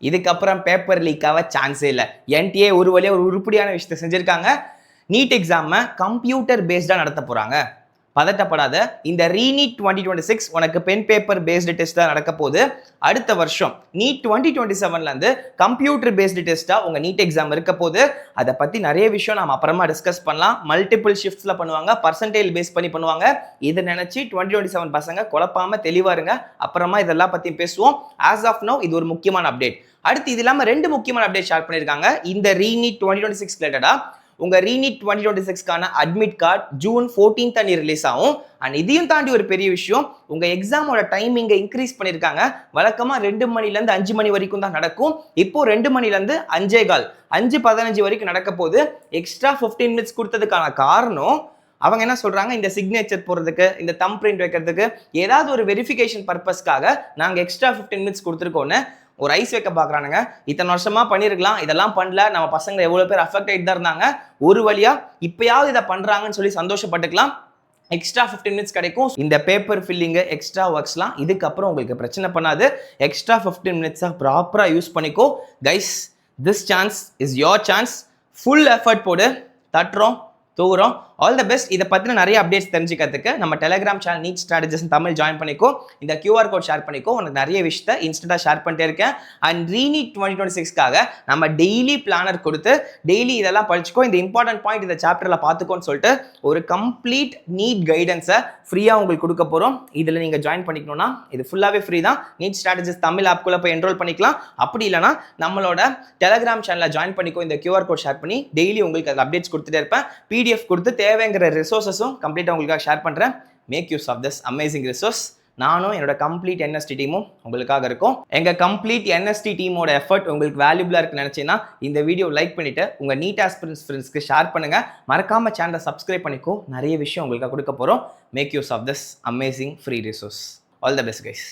இதுக்கப்புறம் paper leak ஆக சான்ஸே இல்லை. என்டிஏ ஒரு வழியாக ஒரு உருப்படியான விஷயத்தை செஞ்சுருக்காங்க. நீட் எக்ஸாமை கம்ப்யூட்டர் பேஸ்டாக நடத்த போகிறாங்க. பதட்டப்படாத. இந்த ரீநீட் 2026 உனக்கு பென் பேப்பர் பேஸ்டு டெஸ்ட் தான் நடக்க போகுது. அடுத்த வருஷம் நீட் 2027லேருந்து கம்ப்யூட்டர் பேஸ்டு டெஸ்ட்டாக உங்கள் நீட் எக்ஸாம் இருக்க போது. அதை பற்றி நிறைய விஷயம் நம்ம அப்புறமா டிஸ்கஸ் பண்ணலாம். மல்டிபிள் ஷிஃப்ட்ஸில் பண்ணுவாங்க, பர்சன்டேஜ் பேஸ் பண்ணி பண்ணுவாங்க. இதை நினச்சி 2027 பசங்க குழப்பாமல் தெளிவாக இருங்க. அப்புறமா இதெல்லாம் பற்றி பேசுவோம். ஆஸ் ஆஃப் நோ இது ஒரு முக்கியமான அப்டேட். அடுத்து இது இல்லாமல் 2 முக்கியமான அப்டேட் ஷேர் பண்ணியிருக்காங்க இந்த ரீநீட் 2026 ரிலேட்டடாக. உங்க ரீநீட் 2026க்கான admit card June 14th release ஆகும். அண்ட் இதையும் தாண்டி ஒரு பெரிய விஷயம், உங்க எக்ஸாமோட டைமிங்கை இன்க்ரீஸ் பண்ணியிருக்காங்க. வழக்கமா 2 மணிலேருந்து 5 மணி வரைக்கும் தான் நடக்கும். இப்போ 2 மணிலேருந்து 5:15 5:15 வரைக்கும் நடக்க போது. எக்ஸ்ட்ரா 15 மினிட்ஸ் கொடுத்ததுக்கான காரணம் அவங்க என்ன சொல்றாங்க, இந்த சிக்னேச்சர் போடுறதுக்கு, இந்த தம் பிரிண்ட் வைக்கிறதுக்கு, ஏதாவது ஒரு வெரிஃபிகேஷன் பர்பஸ்க்காக நாங்கள் எக்ஸ்ட்ரா 15 மினிட்ஸ் கொடுத்துருக்கோன்னு ஒரு ஐஸ் வைக்க பார்க்குறானுங்க. இத்தனை வருஷமா பண்ணியிருக்கலாம், இதெல்லாம் பண்ணல, நம்ம பசங்க எவ்வளோ பேர் அஃபெக்ட் ஆகிட்டு தான் இருந்தாங்க. ஒரு வழியா இப்பயாவது இதை பண்றாங்கன்னு சொல்லி சந்தோஷப்பட்டுக்கலாம். எக்ஸ்ட்ரா 15 மினிட்ஸ் கிடைக்கும். இந்த பேப்பர் ஃபில்லிங்கு, எக்ஸ்ட்ரா ஒர்க்ஸ்லாம் இதுக்கப்புறம் உங்களுக்கு பிரச்சனை பண்ணாது. எக்ஸ்ட்ரா 15 மினிட்ஸாக ப்ராப்பராக யூஸ் பண்ணிக்கோ guys. This chance is your chance. Full effort போடு. தட்டுறோம், தூங்குறோம். All the best. இதை பற்றின நிறைய அப்டேட்ஸ் தெரிஞ்சுக்கிறதுக்கு நம்ம telegram channel NEET strategies Tamil join பண்ணிக்கோ. இந்த கியூஆர் கோட் ஷேர் பண்ணிக்கோ. உனக்கு நிறைய விஷயத்தை இன்ஸ்டன்ட்டாக ஷேர் பண்ணிட்டே இருக்கேன். அண்ட் ரீநீட் 2026க்காக நம்ம டெய்லி பிளானர் கொடுத்து டெய்லி இதெல்லாம் படிச்சுக்கோ, இந்த இம்பார்ட்டன்ட் பாயிண்ட் இந்த சாப்டரில் பார்த்துக்கோன்னு சொல்லிட்டு ஒரு கம்ப்ளீட் நீட் கைடன்ஸை ஃப்ரீயாக உங்களுக்கு கொடுக்க போகிறோம். இதில் நீங்கள் ஜாயின் பண்ணிக்கணும்னா இது ஃபுல்லாகவே ஃப்ரீ தான். நீட் ஸ்ட்ராட்டஜிஸ் தமிழ் ஆப்குள்ளே போய் என்ரோல் பண்ணிக்கலாம். அப்படி இல்லைனா நம்மளோட டெலிகிராம் சேனலில் ஜாயின் பண்ணிக்கோ. இந்த கியூஆர் கோட் ஷேர் பண்ணி டெய்லி உங்களுக்கு அது அப்டேட்ஸ் கொடுத்துட்டே இருப்பேன். பிடிஎஃப் கொடுத்து தேவைங்கிற ரிசோர்ஸஸும் கம்ப்ளீட்டாக உங்களுக்காக ஷேர் பண்ணுறேன். Make use of this amazing resource. நானும் என்னோட கம்ப்ளீட் என்எஸ்டி டீமும் உங்களுக்காக இருக்கும். எங்கள் கம்ப்ளீட் என்எஸ்டி டீமோட எஃபர்ட் உங்களுக்கு வேல்யூபிளாக இருக்குன்னு நினச்சிங்கன்னா இந்த வீடியோ லைக் பண்ணிவிட்டு உங்கள் நீட் ஆஸ்பிரன்ஸ் ஃப்ரெண்ட்ஸ்க்கு ஷேர் பண்ணுங்கள். மறக்காமல் சேனலை சப்ஸ்கிரைப் பண்ணிக்கோ. நிறைய விஷயம் உங்களுக்காக கொடுக்க போகிறோம். Make use of this amazing free resource. All the best guys.